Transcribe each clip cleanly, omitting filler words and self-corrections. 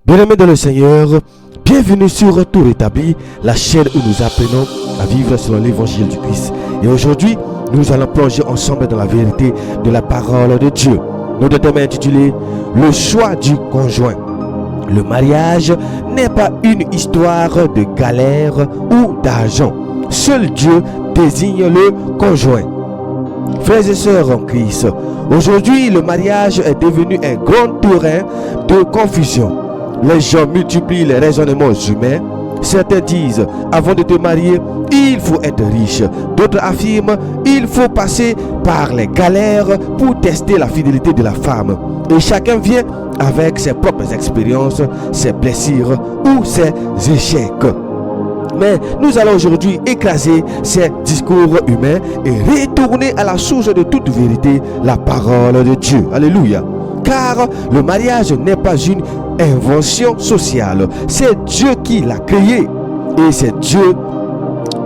Bien-aimés dans le Seigneur, bienvenue sur Tout Rétabli, la chaîne où nous apprenons à vivre selon l'évangile du Christ. Et aujourd'hui, nous allons plonger ensemble dans la vérité de la parole de Dieu. Notre thème est intitulé Le choix du conjoint. Le mariage n'est pas une histoire de galère ou d'argent. Seul Dieu désigne le conjoint. Frères et sœurs en Christ, aujourd'hui le mariage est devenu un grand terrain de confusion. Les gens multiplient les raisonnements humains. Certains disent, avant de te marier, il faut être riche. D'autres affirment, il faut passer par les galères pour tester la fidélité de la femme. Et chacun vient avec ses propres expériences, ses blessures ou ses échecs. Mais nous allons aujourd'hui écraser ces discours humains et retourner à la source de toute vérité, la parole de Dieu. Alléluia. Car le mariage n'est pas une invention sociale. C'est Dieu qui l'a créé. Et c'est Dieu,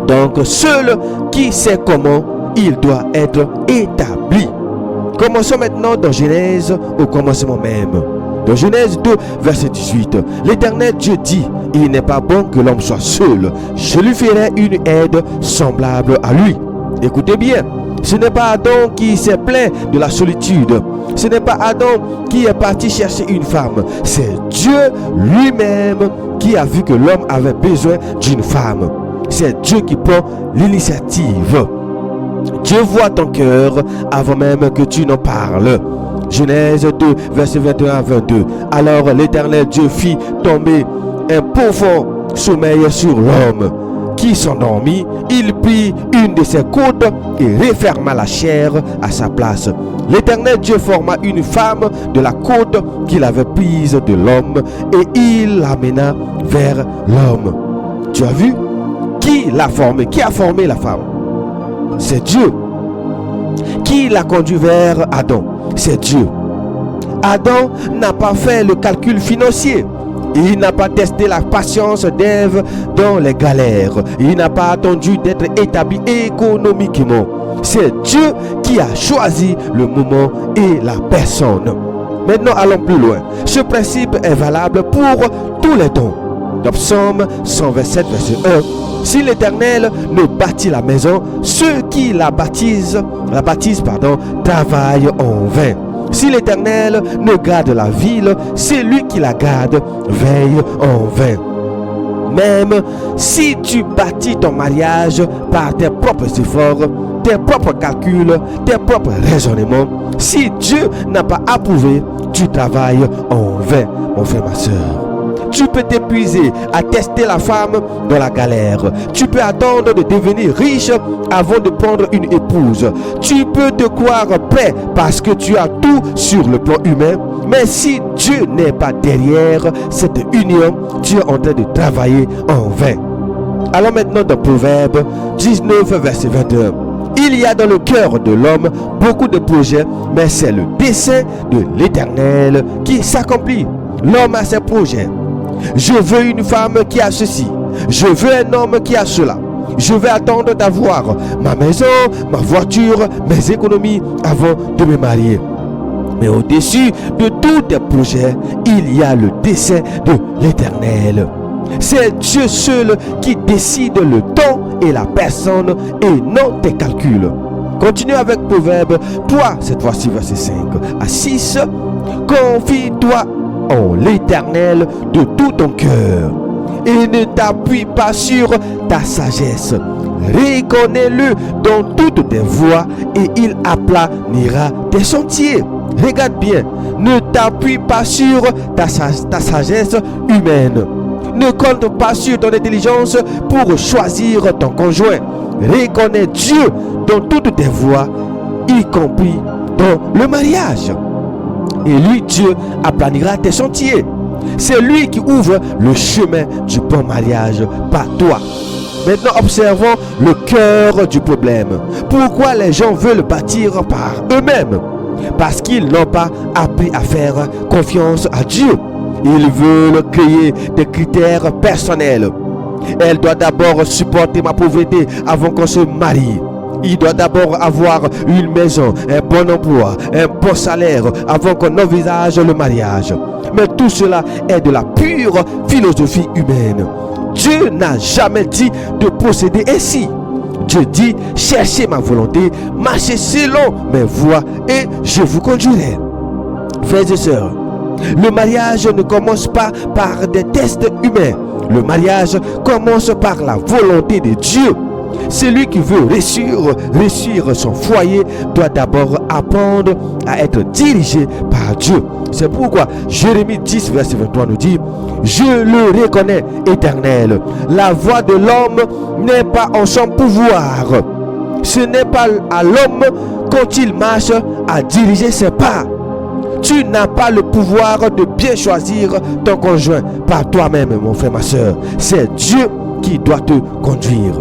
donc seul, qui sait comment il doit être établi. Commençons maintenant dans Genèse, au commencement même. Dans Genèse 2, verset 18, l'Éternel Dieu dit, il n'est pas bon que l'homme soit seul. Je lui ferai une aide semblable à lui. Écoutez bien, ce n'est pas Adam qui s'est plaint de la solitude. Ce n'est pas Adam qui est parti chercher une femme. C'est Dieu lui-même qui a vu que l'homme avait besoin d'une femme. C'est Dieu qui prend l'initiative. Dieu voit ton cœur avant même que tu n'en parles. Genèse 2, verset 21 à 22. Alors l'Éternel Dieu fit tomber un profond sommeil sur l'homme qui s'endormit. Il prit une de ses côtes et referma la chair à sa place. L'Éternel Dieu forma une femme de la côte qu'il avait prise de l'homme et il l'amena vers l'homme. Tu as vu? Qui l'a formé? Qui a formé la femme? C'est Dieu. Qui l'a conduit vers Adam? C'est Dieu. Adam n'a pas fait le calcul financier. Il n'a pas testé la patience d'Ève dans les galères. Il n'a pas attendu d'être établi économiquement. C'est Dieu qui a choisi le moment et la personne. Maintenant, allons plus loin. Ce principe est valable pour tous les temps. Dans Psaume 127, verset 1. Si l'Éternel ne bâtit la maison, ceux qui la bâtissent, travaillent en vain. Si l'Éternel ne garde la ville, celui qui la garde veille en vain. Même si tu bâtis ton mariage par tes propres efforts, tes propres calculs, tes propres raisonnements, si Dieu n'a pas approuvé, tu travailles en vain, mon frère, ma soeur. Tu peux t'épuiser à tester la femme dans la galère. Tu peux attendre de devenir riche avant de prendre une épouse. Tu peux te croire prêt parce que tu as tout sur le plan humain. Mais si Dieu n'est pas derrière cette union, tu es en train de travailler en vain. Allons maintenant dans Proverbe 19, verset 21. Il y a dans le cœur de l'homme beaucoup de projets, mais c'est le dessein de l'Éternel qui s'accomplit. L'homme a ses projets. Je veux une femme qui a ceci. Je veux un homme qui a cela. Je vais attendre d'avoir ma maison, ma voiture, mes économies avant de me marier. Mais au-dessus de tous tes projets, il y a le dessein de l'Éternel. C'est Dieu seul qui décide le temps et la personne et non tes calculs. Continue avec Proverbe 3, cette fois-ci verset 5 à 6. Confie-toi en l'Éternel de tout ton cœur et ne t'appuie pas sur ta sagesse. Reconnais-le dans toutes tes voies et il aplanira tes sentiers. Regarde bien, ne t'appuie pas sur ta sagesse humaine. Ne compte pas sur ton intelligence pour choisir ton conjoint. Reconnais Dieu dans toutes tes voies, y compris dans le mariage. Et lui, Dieu, aplanira tes sentiers. C'est lui qui ouvre le chemin du bon mariage, pas toi. Maintenant, observons le cœur du problème. Pourquoi les gens veulent bâtir par eux-mêmes? Parce qu'ils n'ont pas appris à faire confiance à Dieu. Ils veulent créer des critères personnels. Elle doit d'abord supporter ma pauvreté avant qu'on se marie. Il doit d'abord avoir une maison, un bon emploi, un bon salaire avant qu'on envisage le mariage. Mais tout cela est de la pure philosophie humaine. Dieu n'a jamais dit de procéder ainsi. Dieu dit, cherchez ma volonté, marchez selon mes voies et je vous conduirai. Frères et sœurs, le mariage ne commence pas par des tests humains. Le mariage commence par la volonté de Dieu. Celui qui veut réussir son foyer doit d'abord apprendre à être dirigé par Dieu. C'est pourquoi Jérémie 10, verset 23 nous dit: je le reconnais, Éternel. La voix de l'homme n'est pas en son pouvoir. Ce n'est pas à l'homme, quand il marche, à diriger ses pas. Tu n'as pas le pouvoir de bien choisir ton conjoint par toi-même, mon frère, ma soeur. C'est Dieu qui doit te conduire.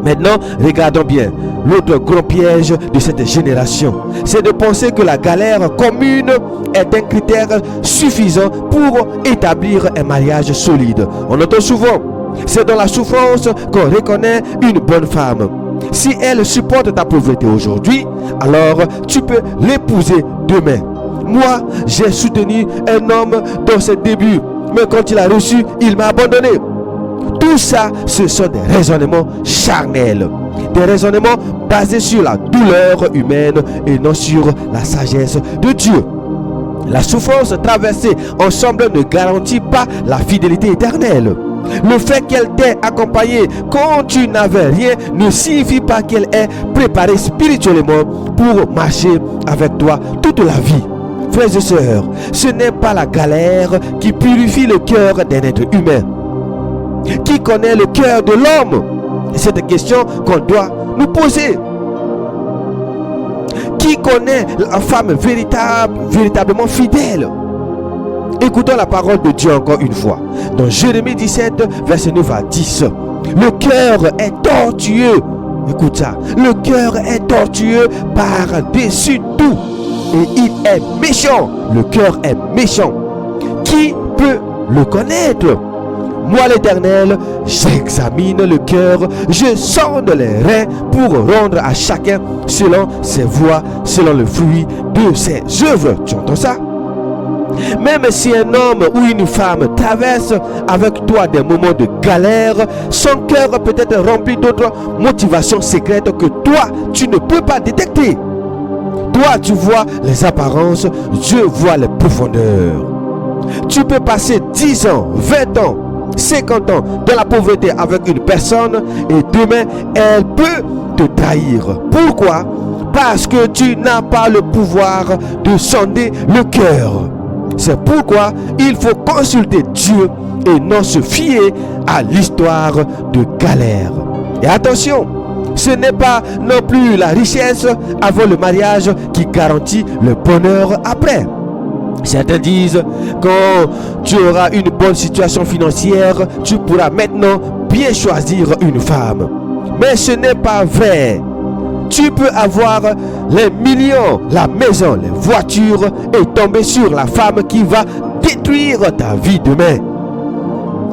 Maintenant, regardons bien. L'autre gros piège de cette génération, c'est de penser que la galère commune est un critère suffisant pour établir un mariage solide. On entend souvent, c'est dans la souffrance qu'on reconnaît une bonne femme. Si elle supporte ta pauvreté aujourd'hui, alors tu peux l'épouser demain. Moi, j'ai soutenu un homme dans ses débuts, mais quand il a reçu, il m'a abandonné. Tout ça, ce sont des raisonnements charnels, des raisonnements basés sur la douleur humaine et non sur la sagesse de Dieu. La souffrance traversée ensemble ne garantit pas la fidélité éternelle. Le fait qu'elle t'ait accompagné quand tu n'avais rien ne signifie pas qu'elle est préparée spirituellement pour marcher avec toi toute la vie. Frères et sœurs, ce n'est pas la galère qui purifie le cœur d'un être humain. Qui connaît le cœur de l'homme? C'est une question qu'on doit nous poser. Qui connaît la femme véritablement fidèle? Écoutons la parole de Dieu encore une fois. Dans Jérémie 17, verset 9 à 10. Le cœur est tortueux. Écoute ça. Le cœur est tortueux par-dessus tout. Et il est méchant. Le cœur est méchant. Qui peut le connaître? Moi l'Éternel, j'examine le cœur, je sonde les reins pour rendre à chacun selon ses voies, selon le fruit de ses œuvres. Tu entends ça? Même si un homme ou une femme traverse avec toi des moments de galère, son cœur peut être rempli d'autres motivations secrètes que toi, tu ne peux pas détecter. Toi, tu vois les apparences, Dieu voit les profondeurs. Tu peux passer 10 ans, 20 ans, 50 ans dans la pauvreté avec une personne et demain elle peut te trahir. Pourquoi? Parce que tu n'as pas le pouvoir de sonder le cœur. C'est pourquoi il faut consulter Dieu et non se fier à l'histoire de galère. Et attention, ce n'est pas non plus la richesse avant le mariage qui garantit le bonheur après. Certains disent, quand tu auras une bonne situation financière, tu pourras maintenant bien choisir une femme. Mais ce n'est pas vrai. Tu peux avoir les millions, la maison, les voitures et tomber sur la femme qui va détruire ta vie demain.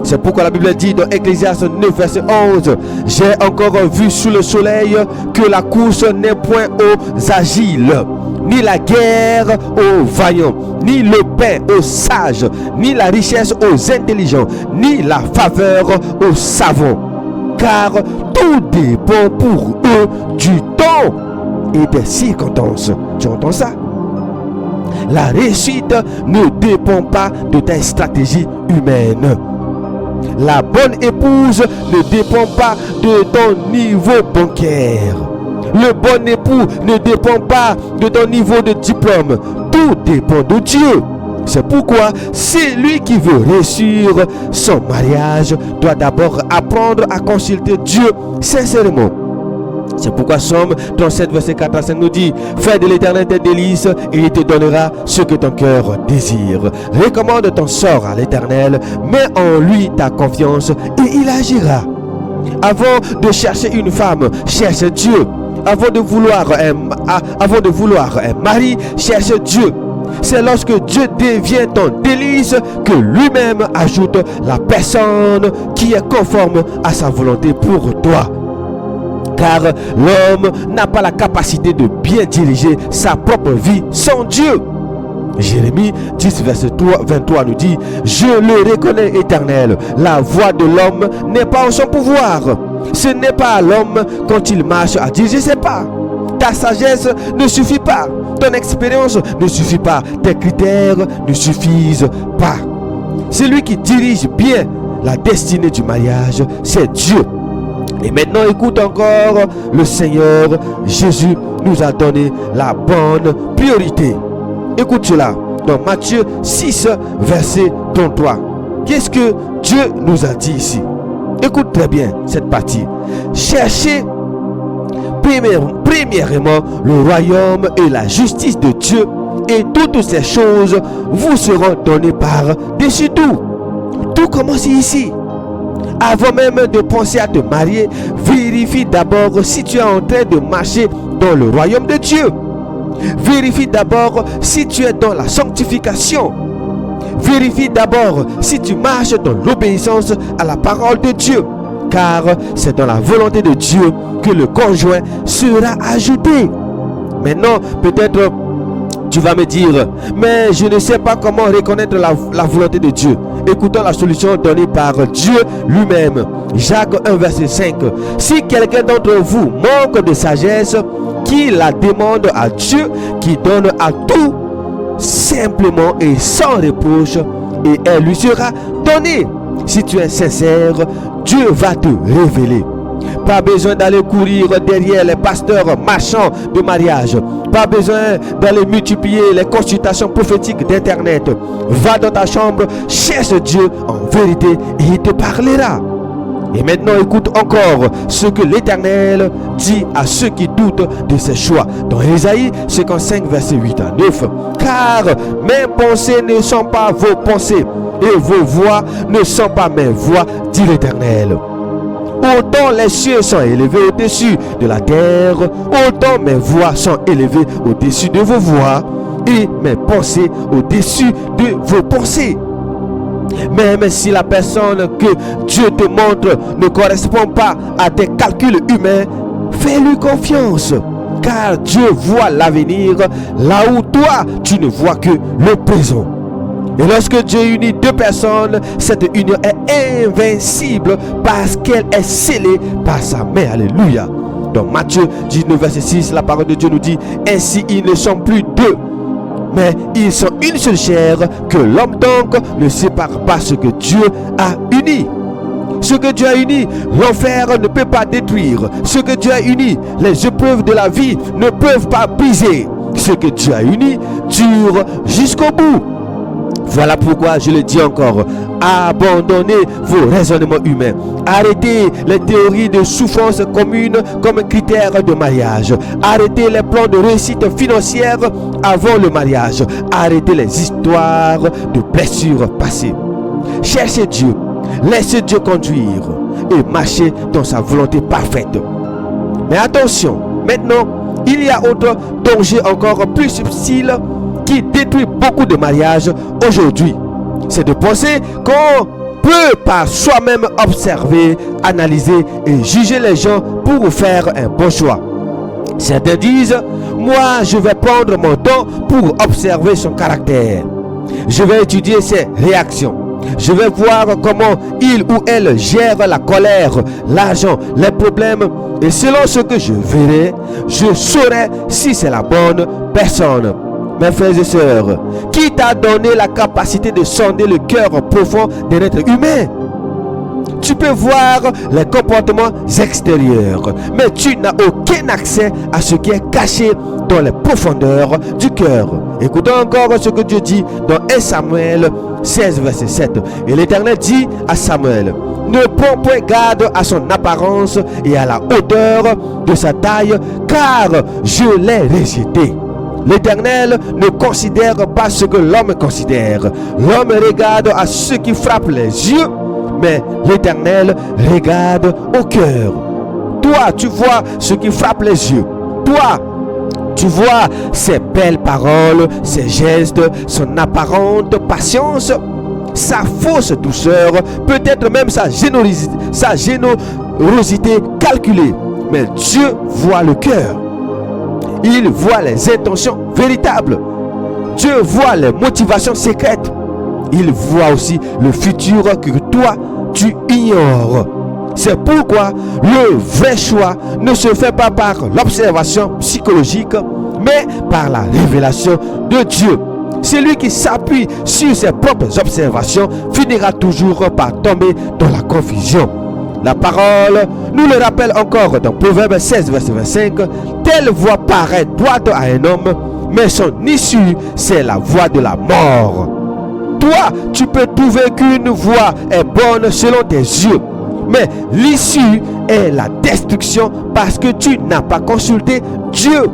C'est pourquoi la Bible dit dans Ecclésiaste 9, verset 11, « J'ai encore vu sous le soleil que la course n'est point aux agiles, ni la guerre aux vaillants, ni le pain aux sages, ni la richesse aux intelligents, ni la faveur aux savants. Car tout dépend pour eux du temps et des circonstances. » Tu entends ça? La réussite ne dépend pas de ta stratégie humaine. La bonne épouse ne dépend pas de ton niveau bancaire. Le bon époux ne dépend pas de ton niveau de diplôme. Tout dépend de Dieu. C'est pourquoi celui qui veut réussir son mariage doit d'abord apprendre à consulter Dieu sincèrement. C'est pourquoi Somme 37, verset 4 à 5 nous dit: fais de l'Éternel tes délices et il te donnera ce que ton cœur désire. Recommande ton sort à l'Éternel, mets en lui ta confiance et il agira. Avant de chercher une femme, cherche Dieu. Avant de vouloir un mari, cherche Dieu. C'est lorsque Dieu devient ton délice que lui-même ajoute la personne qui est conforme à sa volonté pour toi. Car l'homme n'a pas la capacité de bien diriger sa propre vie sans Dieu. Jérémie 10, verset 23 nous dit: je le reconnais, Éternel, la voix de l'homme n'est pas en son pouvoir. Ce n'est pas à l'homme quand il marche à dire je ne sais pas. Ta sagesse ne suffit pas, ton expérience ne suffit pas, tes critères ne suffisent pas. Celui qui dirige bien la destinée du mariage, c'est Dieu. Et maintenant, écoute encore, le Seigneur Jésus nous a donné la bonne priorité. Écoute cela, dans Matthieu 6, verset 33. Qu'est-ce que Dieu nous a dit ici? Écoute très bien cette partie. Cherchez premièrement le royaume et la justice de Dieu, et toutes ces choses vous seront données par-dessus tout. Tout commence ici. Avant même de penser à te marier, vérifie d'abord si tu es en train de marcher dans le royaume de Dieu. Vérifie d'abord si tu es dans la sanctification. Vérifie d'abord si tu marches dans l'obéissance à la parole de Dieu. Car c'est dans la volonté de Dieu que le conjoint sera ajouté. Maintenant, peut-être tu vas me dire, mais je ne sais pas comment reconnaître la volonté de Dieu. Écoutons la solution donnée par Dieu lui-même. Jacques 1, verset 5. Si quelqu'un d'entre vous manque de sagesse, qu'il la demande à Dieu, qui donne à tout simplement et sans reproche, et elle lui sera donnée. Si tu es sincère, Dieu va te révéler. Pas besoin d'aller courir derrière les pasteurs marchands de mariage. Pas besoin d'aller multiplier les consultations prophétiques d'internet. Va dans ta chambre, cherche Dieu en vérité et il te parlera. Et maintenant, écoute encore ce que l'Éternel dit à ceux qui doutent de ses choix. Dans Ésaïe 55, verset 8 à 9. Car mes pensées ne sont pas vos pensées, et vos voix ne sont pas mes voix, dit l'Éternel. Autant les cieux sont élevés au-dessus de la terre, autant mes voix sont élevées au-dessus de vos voix, et mes pensées au-dessus de vos pensées. Même si la personne que Dieu te montre ne correspond pas à tes calculs humains, fais-lui confiance, car Dieu voit l'avenir là où toi tu ne vois que le présent. Et lorsque Dieu unit deux personnes, cette union est invincible parce qu'elle est scellée par sa main. Alléluia. Dans Matthieu 19, verset 6, la parole de Dieu nous dit: ainsi ils ne sont plus deux, mais ils sont une seule chair, que l'homme donc ne sépare pas ce que Dieu a uni. Ce que Dieu a uni, l'enfer ne peut pas détruire. Ce que Dieu a uni, les épreuves de la vie ne peuvent pas briser. Ce que Dieu a uni dure jusqu'au bout. Voilà pourquoi je le dis encore, abandonnez vos raisonnements humains. Arrêtez les théories de souffrance commune comme critère de mariage. Arrêtez les plans de réussite financière avant le mariage. Arrêtez les histoires de blessures passées. Cherchez Dieu, laissez Dieu conduire et marchez dans sa volonté parfaite. Mais attention, maintenant, il y a autre danger encore plus subtil qui détruit beaucoup de mariages aujourd'hui. C'est de penser qu'on peut par soi-même observer, analyser et juger les gens pour faire un bon choix. Certains disent: moi je vais prendre mon temps pour observer son caractère. Je vais étudier ses réactions. Je vais voir comment il ou elle gère la colère, l'argent, les problèmes. Et selon ce que je verrai, je saurai si c'est la bonne personne. Mes frères et sœurs, qui t'a donné la capacité de sonder le cœur profond d'un être humain? Tu peux voir les comportements extérieurs, mais tu n'as aucun accès à ce qui est caché dans les profondeurs du cœur. Écoutons encore ce que Dieu dit dans 1 Samuel 16, verset 7. Et l'Éternel dit à Samuel: ne prends point garde à son apparence et à la hauteur de sa taille, car je l'ai rejeté. L'Éternel ne considère pas ce que l'homme considère. L'homme regarde à ce qui frappe les yeux, mais l'Éternel regarde au cœur. Toi, tu vois ce qui frappe les yeux. Toi, tu vois ses belles paroles, ses gestes, son apparente patience, sa fausse douceur, peut-être même sa générosité calculée. Mais Dieu voit le cœur. Il voit les intentions véritables. Dieu voit les motivations secrètes. Il voit aussi le futur que toi, tu ignores. C'est pourquoi le vrai choix ne se fait pas par l'observation psychologique, mais par la révélation de Dieu. Celui qui s'appuie sur ses propres observations finira toujours par tomber dans la confusion. La parole nous le rappelle encore dans Proverbe 16, verset 25. Telle voie paraît droite à un homme, mais son issue, c'est la voie de la mort. Toi, tu peux trouver qu'une voie est bonne selon tes yeux, mais l'issue est la destruction parce que tu n'as pas consulté Dieu.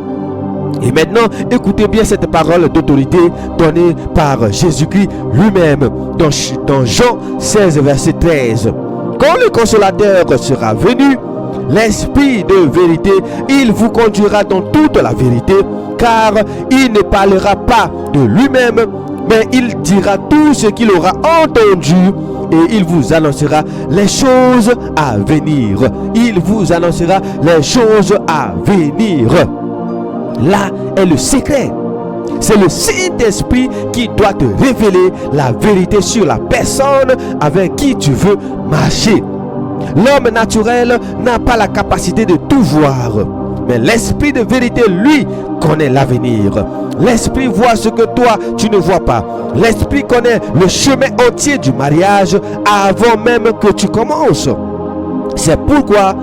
Et maintenant, écoutez bien cette parole d'autorité donnée par Jésus-Christ lui-même dans Jean 16, verset 13. Quand le consolateur sera venu, l'Esprit de vérité, il vous conduira dans toute la vérité, car il ne parlera pas de lui-même, mais il dira tout ce qu'il aura entendu et il vous annoncera les choses à venir. Il vous annoncera les choses à venir. Là est le secret. C'est le Saint-Esprit qui doit te révéler la vérité sur la personne avec qui tu veux marcher. L'homme naturel n'a pas la capacité de tout voir, mais l'Esprit de vérité, lui, connaît l'avenir. L'Esprit voit ce que toi, tu ne vois pas. L'Esprit connaît le chemin entier du mariage avant même que tu commences. C'est pourquoi,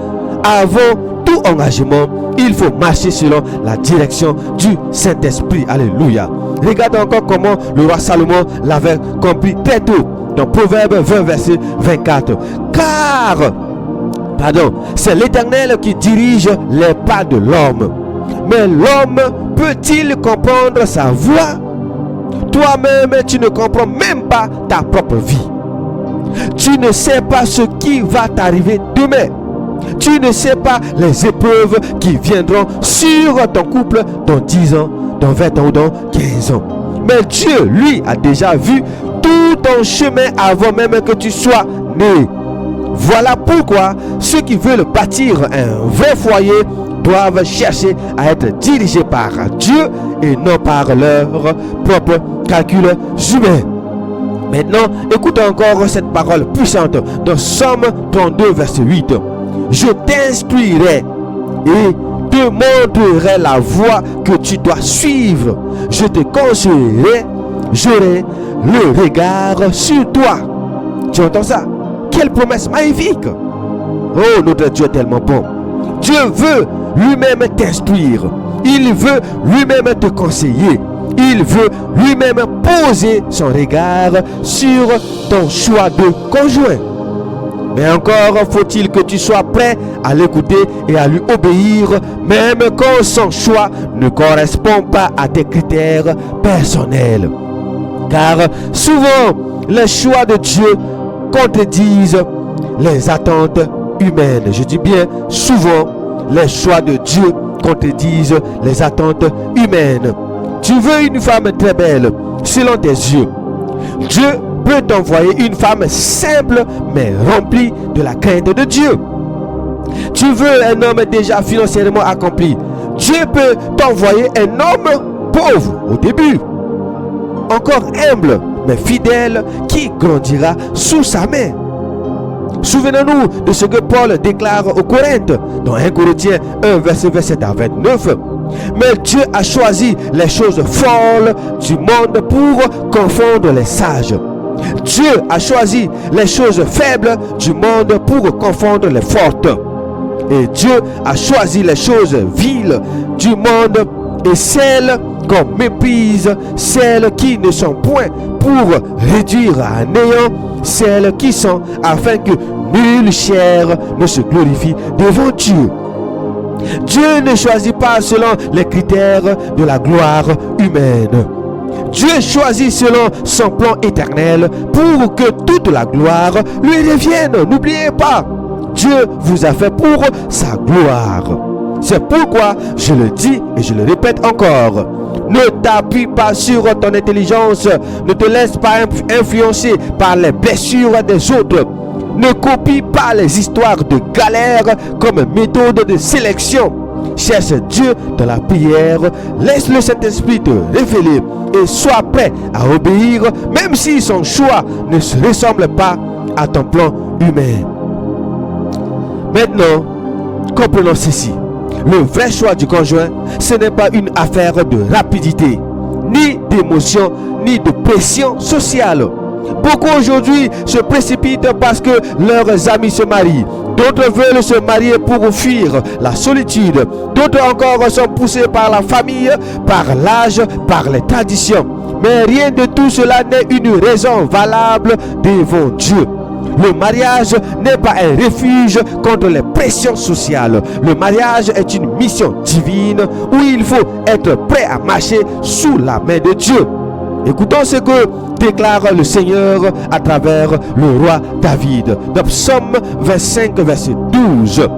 avant tout engagement, il faut marcher selon la direction du Saint-Esprit. Alléluia. Regarde encore comment le roi Salomon l'avait compris très tôt dans Proverbe 20, verset 24. Car, c'est l'Éternel qui dirige les pas de l'homme. Mais l'homme peut-il comprendre sa voie? Toi-même, tu ne comprends même pas ta propre vie. Tu ne sais pas ce qui va t'arriver demain. Tu ne sais pas les épreuves qui viendront sur ton couple dans 10 ans, dans 20 ans ou dans 15 ans. Mais Dieu, lui, a déjà vu tout ton chemin avant même que tu sois né. Voilà pourquoi ceux qui veulent bâtir un vrai foyer doivent chercher à être dirigés par Dieu et non par leurs propres calculs humains. Maintenant, écoute encore cette parole puissante dans Somme 32, verset 8. Je t'instruirai et te montrerai la voie que tu dois suivre. Je te conseillerai, j'aurai le regard sur toi. Tu entends ça? Quelle promesse magnifique! Oh, notre Dieu est tellement bon. Dieu veut lui-même t'instruire. Il veut lui-même te conseiller. Il veut lui-même poser son regard sur ton choix de conjoint. Mais encore faut-il que tu sois prêt à l'écouter et à lui obéir, même quand son choix ne correspond pas à tes critères personnels. Car souvent, les choix de Dieu contredisent les attentes humaines. Je dis bien souvent, les choix de Dieu contredisent les attentes humaines. Tu veux une femme très belle selon tes yeux. Dieu peut t'envoyer une femme simple mais remplie de la crainte de Dieu. Tu veux un homme déjà financièrement accompli. Dieu peut t'envoyer un homme pauvre au début, encore humble mais fidèle, qui grandira sous sa main. Souvenons-nous de ce que Paul déclare aux Corinthes dans 1 Corinthiens 1, verset 27 à 29. Mais Dieu a choisi les choses folles du monde pour confondre les sages. Dieu a choisi les choses faibles du monde pour confondre les fortes. Et Dieu a choisi les choses viles du monde et celles qu'on méprise, celles qui ne sont point, pour réduire à néant celles qui sont, afin que nulle chair ne se glorifie devant Dieu. Dieu ne choisit pas selon les critères de la gloire humaine. Dieu choisit selon son plan éternel pour que toute la gloire lui revienne. N'oubliez pas, Dieu vous a fait pour sa gloire. C'est pourquoi je le dis et je le répète encore. Ne t'appuie pas sur ton intelligence. Ne te laisse pas influencer par les blessures des autres. Ne copie pas les histoires de galère comme méthode de sélection. cherche Dieu dans la prière, laisse le Saint-Esprit te révéler et sois prêt à obéir, même si son choix ne se ressemble pas à ton plan humain. Maintenant, comprenons ceci. Le vrai choix du conjoint, ce n'est pas une affaire de rapidité, ni d'émotion, ni de pression sociale. Beaucoup aujourd'hui se précipitent parce que leurs amis se marient. D'autres veulent se marier pour fuir la solitude. D'autres encore sont poussés par la famille, par l'âge, par les traditions. Mais rien de tout cela n'est une raison valable devant Dieu. Le mariage n'est pas un refuge contre les pressions sociales. Le mariage est une mission divine où il faut être prêt à marcher sous la main de Dieu. Écoutons ce que déclare le Seigneur à travers le roi David. Dans Psaume 25, verset 12.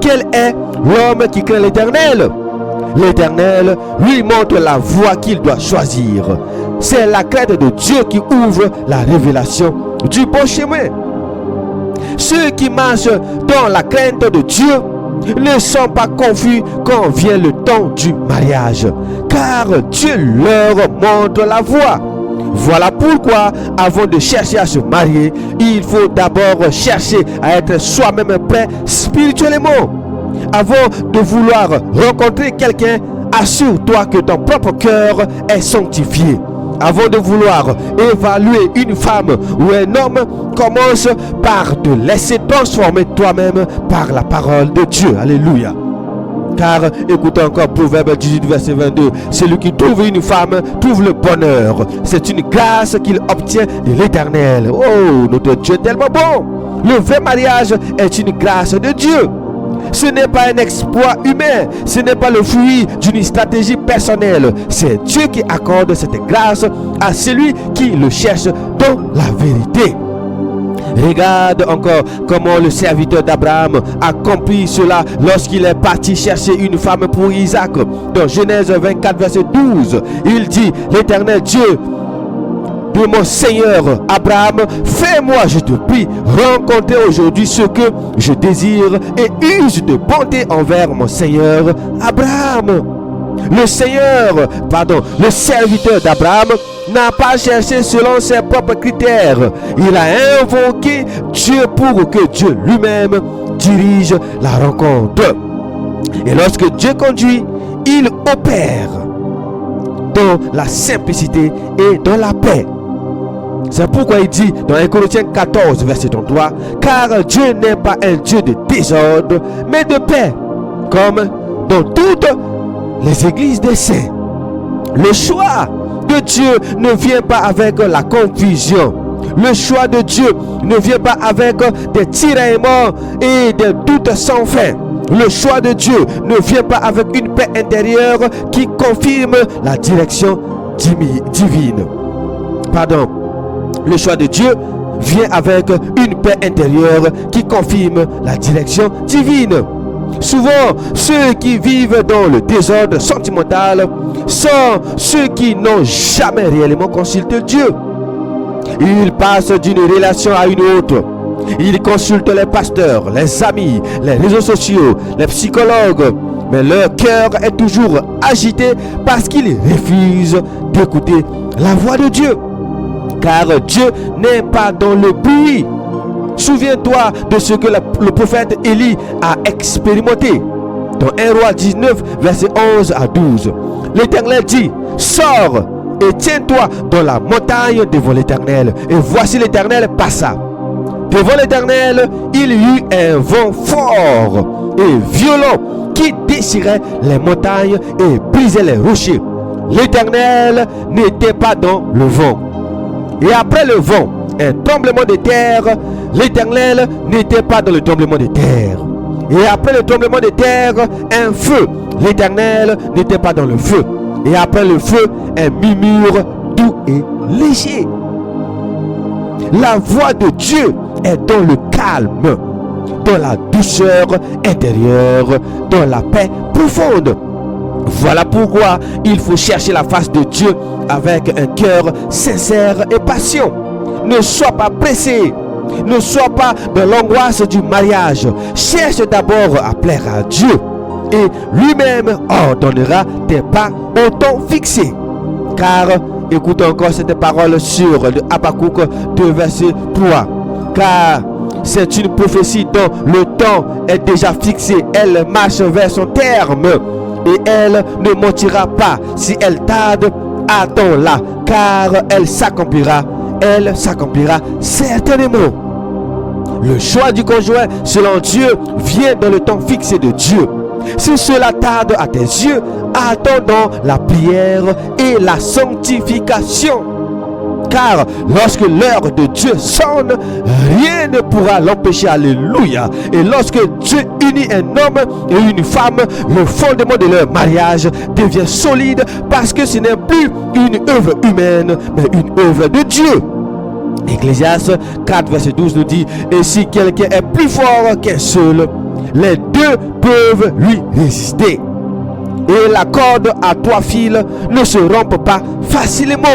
Quel est l'homme qui craint l'Éternel? L'Éternel lui montre la voie qu'il doit choisir. C'est la crainte de Dieu qui ouvre la révélation du bon chemin. Ceux qui marchent dans la crainte de Dieu ne sont pas confus quand vient le temps du mariage, car Dieu leur montre la voie. Voilà pourquoi, avant de chercher à se marier, il faut d'abord chercher à être soi-même prêt spirituellement. Avant de vouloir rencontrer quelqu'un, assure-toi que ton propre cœur est sanctifié. Avant de vouloir évaluer une femme ou un homme, commence par te laisser transformer toi-même par la parole de Dieu. Alléluia. Car, écoutez encore Proverbe 18, verset 22. Celui qui trouve une femme trouve le bonheur. C'est une grâce qu'il obtient de l'Éternel. Oh, notre Dieu est tellement bon. Le vrai mariage est une grâce de Dieu. Ce n'est pas un exploit humain, ce n'est pas le fruit d'une stratégie personnelle. C'est Dieu qui accorde cette grâce à celui qui le cherche dans la vérité. Regarde encore comment le serviteur d'Abraham a compris cela lorsqu'il est parti chercher une femme pour Isaac. Dans Genèse 24, verset 12, il dit: l'Éternel Dieu de mon Seigneur Abraham, fais-moi, je te prie, rencontrer aujourd'hui ce que je désire et use de bonté envers mon Seigneur Abraham. Le serviteur d'Abraham n'a pas cherché selon ses propres critères. Il a invoqué Dieu pour que Dieu lui-même dirige la rencontre. Et lorsque Dieu conduit, il opère dans la simplicité et dans la paix. C'est pourquoi il dit dans 1 Corinthiens 14, verset 33, car Dieu n'est pas un Dieu de désordre, mais de paix, comme dans toutes les églises des saints. Le choix de Dieu ne vient pas avec la confusion. Le choix de Dieu ne vient pas avec des tiraillements et des doutes sans fin. Le choix de Dieu ne vient pas avec une paix intérieure qui confirme la direction divine. Le choix de Dieu vient avec une paix intérieure qui confirme la direction divine. Souvent, ceux qui vivent dans le désordre sentimental sont ceux qui n'ont jamais réellement consulté Dieu. Ils passent d'une relation à une autre. Ils consultent les pasteurs, les amis, les réseaux sociaux, les psychologues. Mais leur cœur est toujours agité parce qu'ils refusent d'écouter la voix de Dieu. Car Dieu n'est pas dans le bruit. Souviens-toi de ce que le prophète Élie a expérimenté. Dans 1 Roi 19, verset 11 à 12. L'Éternel dit: sors et tiens-toi dans la montagne devant l'Éternel. Et voici l'Éternel passa. Devant l'Éternel, il y eut un vent fort et violent qui déchirait les montagnes et brisait les rochers. L'Éternel n'était pas dans le vent. Et après le vent, un tremblement de terre. L'Éternel n'était pas dans le tremblement de terre. Et après le tremblement de terre, un feu. L'Éternel n'était pas dans le feu. Et après le feu, un murmure doux et léger. La voix de Dieu est dans le calme, dans la douceur intérieure, dans la paix profonde. Voilà pourquoi il faut chercher la face de Dieu avec un cœur sincère et patient. Ne sois pas pressé. Ne sois pas dans l'angoisse du mariage. Cherche d'abord à plaire à Dieu. et lui-même ordonnera tes pas au temps fixé. Car, écoute encore cette parole sur le Habakkuk 2 verset 3. Car c'est une prophétie dont le temps est déjà fixé. Elle marche vers son terme et elle ne mentira pas. Si elle tarde, attends-la, car elle s'accomplira certainement. Le choix du conjoint selon Dieu vient dans le temps fixé de Dieu. Si cela tarde à tes yeux, attendons la prière et la sanctification. Car lorsque l'heure de Dieu sonne, rien ne pourra l'empêcher. Alléluia. Et lorsque Dieu unit un homme et une femme, le fondement de leur mariage devient solide, parce que ce n'est plus une œuvre humaine, mais une œuvre de Dieu. Ecclésiaste 4 verset 12 nous dit: et si quelqu'un est plus fort qu'un seul, les deux peuvent lui résister. Et la corde à 3 fils ne se rompt pas facilement.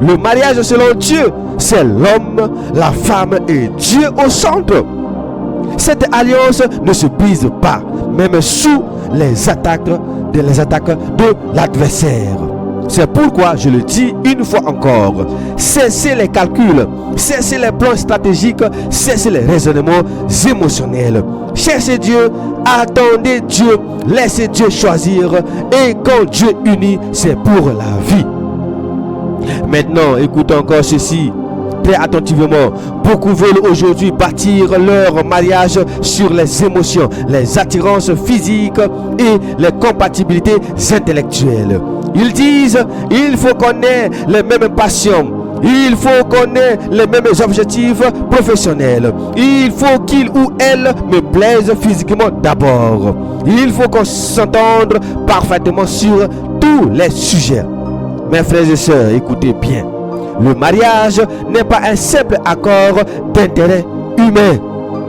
Le mariage selon Dieu, c'est l'homme, la femme et Dieu au centre. Cette alliance ne se brise pas, même sous les attaques de l'adversaire. C'est pourquoi je le dis une fois encore: cessez les calculs, cessez les plans stratégiques, cessez les raisonnements émotionnels. Cherchez Dieu, attendez Dieu, laissez Dieu choisir. Et quand Dieu unit, c'est pour la vie. Maintenant, écoute encore ceci très attentivement. Beaucoup veulent aujourd'hui bâtir leur mariage sur les émotions, les attirances physiques et les compatibilités intellectuelles. Ils disent: il faut qu'on ait les mêmes passions, il faut qu'on ait les mêmes objectifs professionnels, il faut qu'il ou elle me plaise physiquement d'abord, il faut qu'on s'entende parfaitement sur tous les sujets. Mes frères et sœurs, écoutez bien. Le mariage n'est pas un simple accord d'intérêt humain.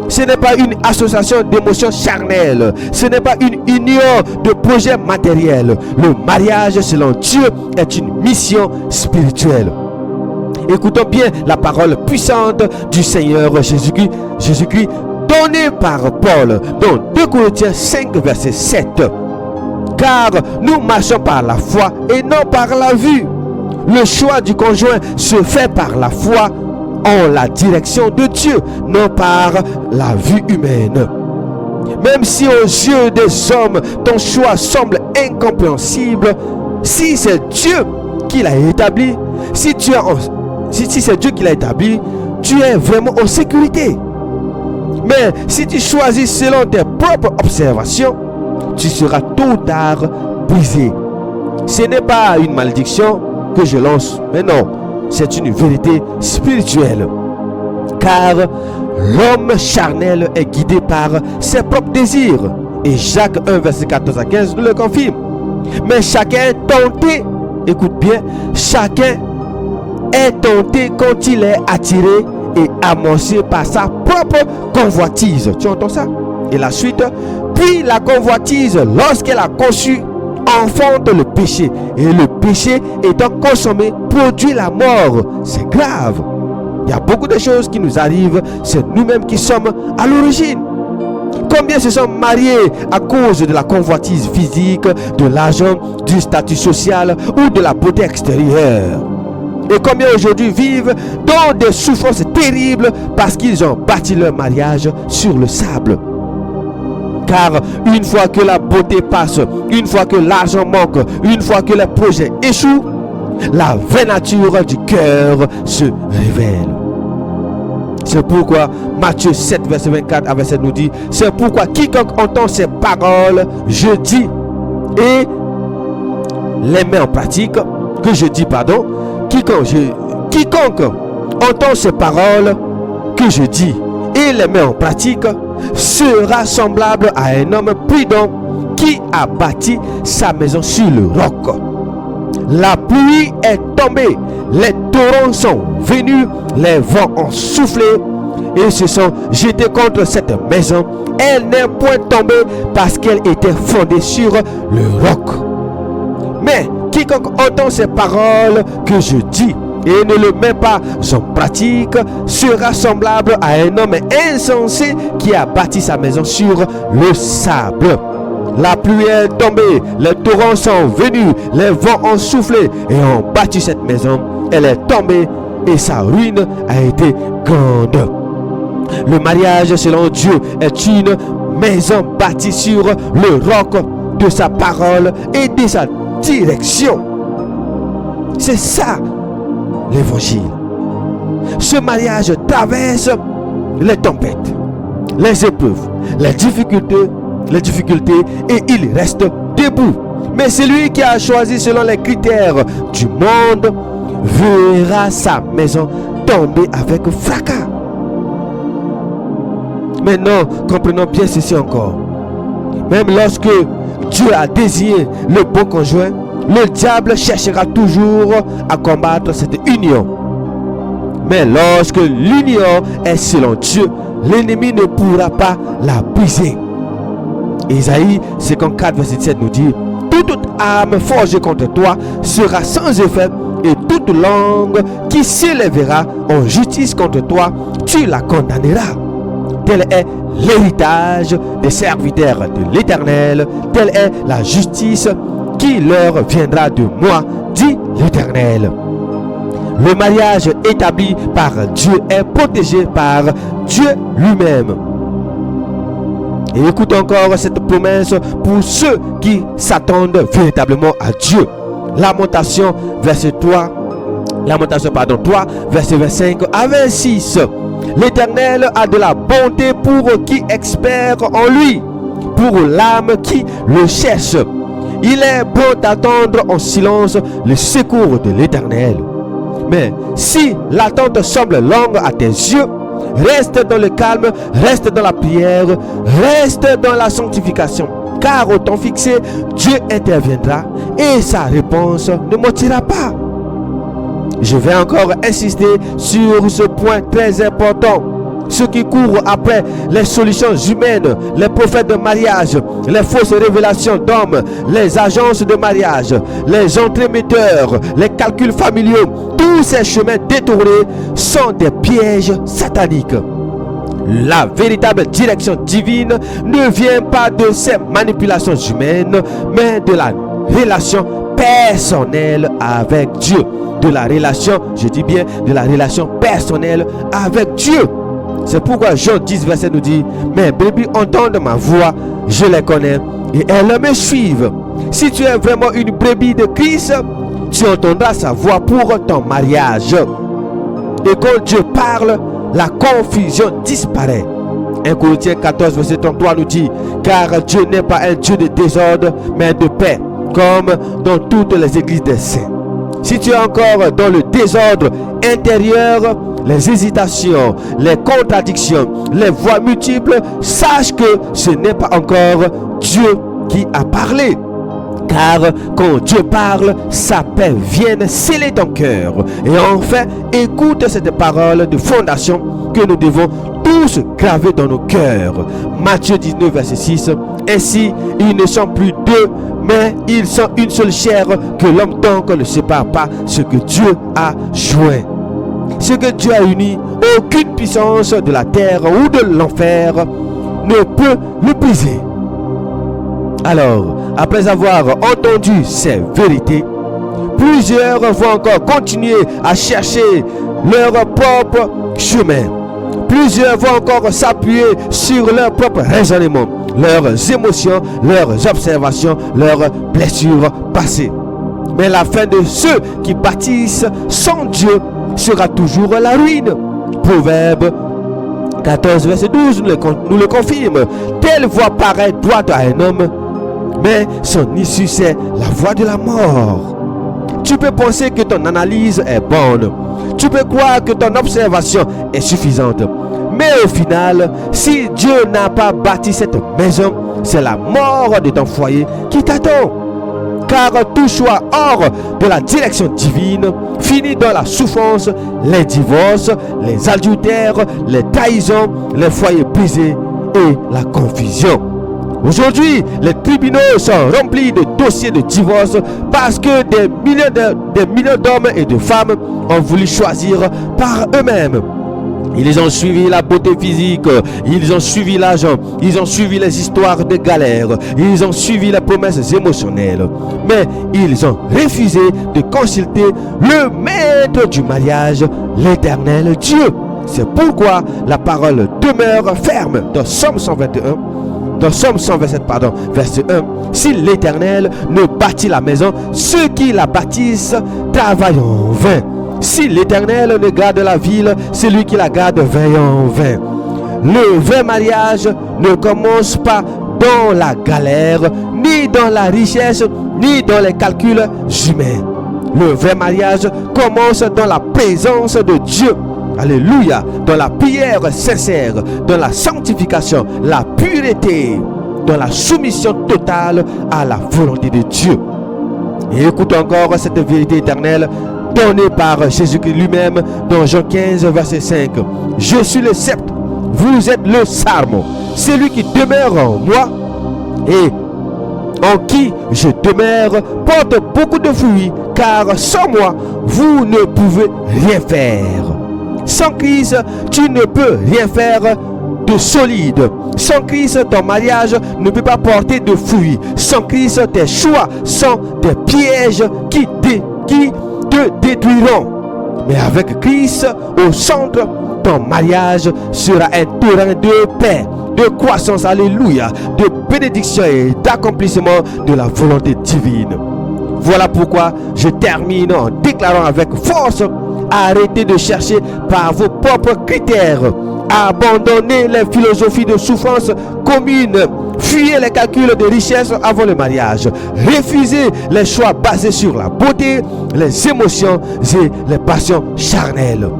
Ce n'est pas une association d'émotions charnelles. Ce n'est pas une union de projets matériels. Le mariage selon Dieu est une mission spirituelle. Écoutons bien la parole puissante du Seigneur Jésus-Christ donnée par Paul dans 2 Corinthiens 5 verset 7. Car nous marchons par la foi et non par la vue. Le choix du conjoint se fait par la foi en la direction de Dieu, non par la vue humaine. Même si aux yeux des hommes ton choix semble incompréhensible, si c'est Dieu qui l'a établi, si c'est Dieu qui l'a établi, tu es vraiment en sécurité. Mais si tu choisis selon tes propres observations, tu seras tôt ou tard brisé. Ce n'est pas une malédiction que je lance, mais non, c'est une vérité spirituelle. Car l'homme charnel est guidé par ses propres désirs. Et Jacques 1 verset 14 à 15 nous le confirme. Mais chacun est tenté, écoute bien, chacun est tenté quand il est attiré et amorcé par sa propre convoitise. Tu entends ça? Et la suite: puis la convoitise, lorsqu'elle a conçu, enfante le péché. Et le péché étant consommé, produit la mort. C'est grave. Il y a beaucoup de choses qui nous arrivent. C'est nous-mêmes qui sommes à l'origine. Combien se sont mariés à cause de la convoitise physique, de l'argent, du statut social ou de la beauté extérieure? Et combien aujourd'hui vivent dans des souffrances terribles parce qu'ils ont bâti leur mariage sur le sable? Car une fois que la beauté passe, une fois que l'argent manque, une fois que les projets échouent, la vraie nature du cœur se révèle. C'est pourquoi Matthieu 7 verset 24 à 27 nous dit: c'est pourquoi quiconque entend ces paroles, je dis, et les met en pratique, quiconque entend ces paroles que je dis et les met en pratique sera semblable à un homme prudent qui a bâti sa maison sur le roc. La pluie est tombée, les torrents sont venus, les vents ont soufflé et se sont jetés contre cette maison. Elle n'est point tombée parce qu'elle était fondée sur le roc. Mais quiconque entend ces paroles que je dis et ne le met pas en pratique sera semblable à un homme insensé qui a bâti sa maison sur le sable. la pluie est tombée, les torrents sont venus, les vents ont soufflé et ont battu cette maison. Elle est tombée et sa ruine a été grande. Le mariage selon Dieu est une maison bâtie sur le roc de sa parole et de sa direction. C'est ça l'évangile. Ce mariage traverse les tempêtes, les épreuves, les difficultés et il reste debout. Mais celui qui a choisi selon les critères du monde verra sa maison tomber avec fracas. Maintenant, comprenons bien ceci encore. Même lorsque Dieu a désigné le bon conjoint, le diable cherchera toujours à combattre cette union. Mais lorsque l'union est selon Dieu, l'ennemi ne pourra pas la briser. Isaïe 54, verset 7 nous dit: toute arme forgée contre toi sera sans effet, et toute langue qui s'élèvera en justice contre toi, tu la condamneras. Tel est l'héritage des serviteurs de l'Éternel, telle est la justice qui leur viendra de moi, dit l'Éternel. Le mariage établi par Dieu est protégé par Dieu lui-même. Et écoute encore cette promesse pour ceux qui s'attendent véritablement à Dieu. Lamentation, verset 3, verset 25 à 26. L'Éternel a de la bonté pour qui espère en lui, pour l'âme qui le cherche. Il est bon d'attendre en silence le secours de l'Éternel. Mais si l'attente semble longue à tes yeux, reste dans le calme, reste dans la prière, reste dans la sanctification. Car au temps fixé, Dieu interviendra et sa réponse ne mentira pas. Je vais encore insister sur ce point très important. Ceux qui courent après les solutions humaines, les prophètes de mariage, les fausses révélations d'hommes, les agences de mariage, les entremetteurs, les calculs familiaux, tous ces chemins détournés sont des pièges sataniques. La véritable direction divine ne vient pas de ces manipulations humaines, mais de la relation personnelle avec Dieu. De la relation, je dis bien, de la relation personnelle avec Dieu. C'est pourquoi Jean 10, verset nous dit: mes brebis entendent ma voix, je les connais et elles me suivent. Si tu es vraiment une brebis de Christ, tu entendras sa voix pour ton mariage. Et quand Dieu parle, la confusion disparaît. 1 Corinthiens 14, verset 33 nous dit: car Dieu n'est pas un Dieu de désordre, mais de paix, comme dans toutes les églises des saints. Si tu es encore dans le désordre intérieur, les hésitations, les contradictions, les voix multiples, sache que ce n'est pas encore Dieu qui a parlé. Car quand Dieu parle, sa paix vient sceller ton cœur. Et enfin, écoute cette parole de fondation que nous devons tous graver dans nos cœurs. Matthieu 19, verset 6. Ainsi, ils ne sont plus deux, mais ils sont une seule chair, que l'homme donc ne sépare pas ce que Dieu a joint. Ce que Dieu a uni, aucune puissance de la terre ou de l'enfer ne peut le briser. Alors, après avoir entendu ces vérités, plusieurs vont encore continuer à chercher leur propre chemin. Plusieurs vont encore s'appuyer sur leur propre raisonnement, leurs émotions, leurs observations, leurs blessures passées. Mais la fin de ceux qui bâtissent sans Dieu sera toujours la ruine. Proverbe 14, verset 12 nous le confirme. Telle voie paraît droite à un homme, mais son issue c'est la voie de la mort. Tu peux penser que ton analyse est bonne. Tu peux croire que ton observation est suffisante. Mais au final, si Dieu n'a pas bâti cette maison, c'est la mort de ton foyer qui t'attend. Car tout choix hors de la direction divine finit dans la souffrance, les divorces, les adultères, les trahisons, les foyers brisés et la confusion. Aujourd'hui, les tribunaux sont remplis de dossiers de divorce parce que des millions d'hommes et de femmes ont voulu choisir par eux-mêmes. Ils ont suivi la beauté physique, ils ont suivi l'argent, ils ont suivi les histoires de galère, ils ont suivi les promesses émotionnelles. Mais ils ont refusé de consulter le maître du mariage, l'Éternel Dieu. C'est pourquoi la parole demeure ferme dans Somme 121. Dans Somme 127, verset 1. Si l'Éternel ne bâtit la maison, ceux qui la bâtissent travaillent en vain. Si l'Éternel ne garde la ville, celui qui la garde veille en vain. Le vrai mariage ne commence pas dans la galère, ni dans la richesse, ni dans les calculs humains. Le vrai mariage commence dans la présence de Dieu. Alléluia. Dans la prière sincère, dans la sanctification, la pureté, dans la soumission totale à la volonté de Dieu. Et écoute encore cette vérité éternelle donnée par Jésus-Christ lui-même dans Jean 15, verset 5. Je suis le cep, vous êtes le sarme. Celui qui demeure en moi et en qui je demeure porte beaucoup de fruits, car sans moi, vous ne pouvez rien faire. Sans Christ, tu ne peux rien faire de solide. Sans Christ, ton mariage ne peut pas porter de fruits. Sans Christ, tes choix sont des pièges qui te détruiront. Mais avec Christ au centre, ton mariage sera un terrain de paix, de croissance, alléluia, de bénédiction et d'accomplissement de la volonté divine. Voilà pourquoi je termine en déclarant avec force: arrêtez de chercher par vos propres critères. Abandonnez les philosophies de souffrance communes. Fuyez les calculs de richesse avant le mariage. Refusez les choix basés sur la beauté, les émotions et les passions charnelles.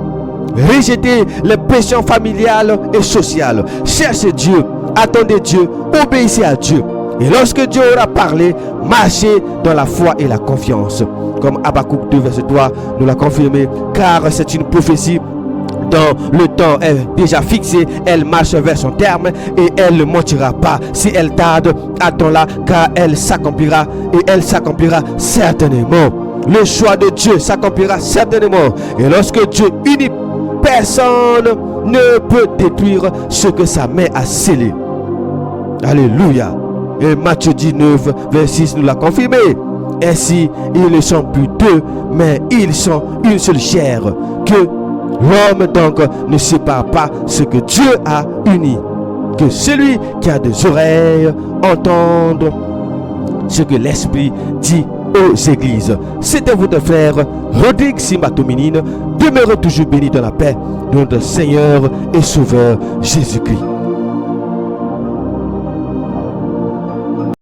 Rejetez les pressions familiales et sociales. Cherchez Dieu, attendez Dieu, obéissez à Dieu. Et lorsque Dieu aura parlé, marchez dans la foi et la confiance. Comme Habakkuk 2, verset 3 nous l'a confirmé, car c'est une prophétie dont le temps est déjà fixé, elle marche vers son terme et elle ne mentira pas. Si elle tarde, attends-la, car elle s'accomplira et elle s'accomplira certainement. Le choix de Dieu s'accomplira certainement. Et lorsque Dieu unit, personne ne peut détruire ce que sa main a scellé. Alléluia. Et Matthieu 19, verset 6 nous l'a confirmé. Ainsi, ils ne sont plus deux, mais ils sont une seule chair. Que l'homme donc ne sépare pas ce que Dieu a uni. Que celui qui a des oreilles entende ce que l'Esprit dit aux églises. C'était votre frère Rodrigue Simba-Tominine. Demeurez toujours bénis dans la paix de notre Seigneur et Sauveur Jésus-Christ.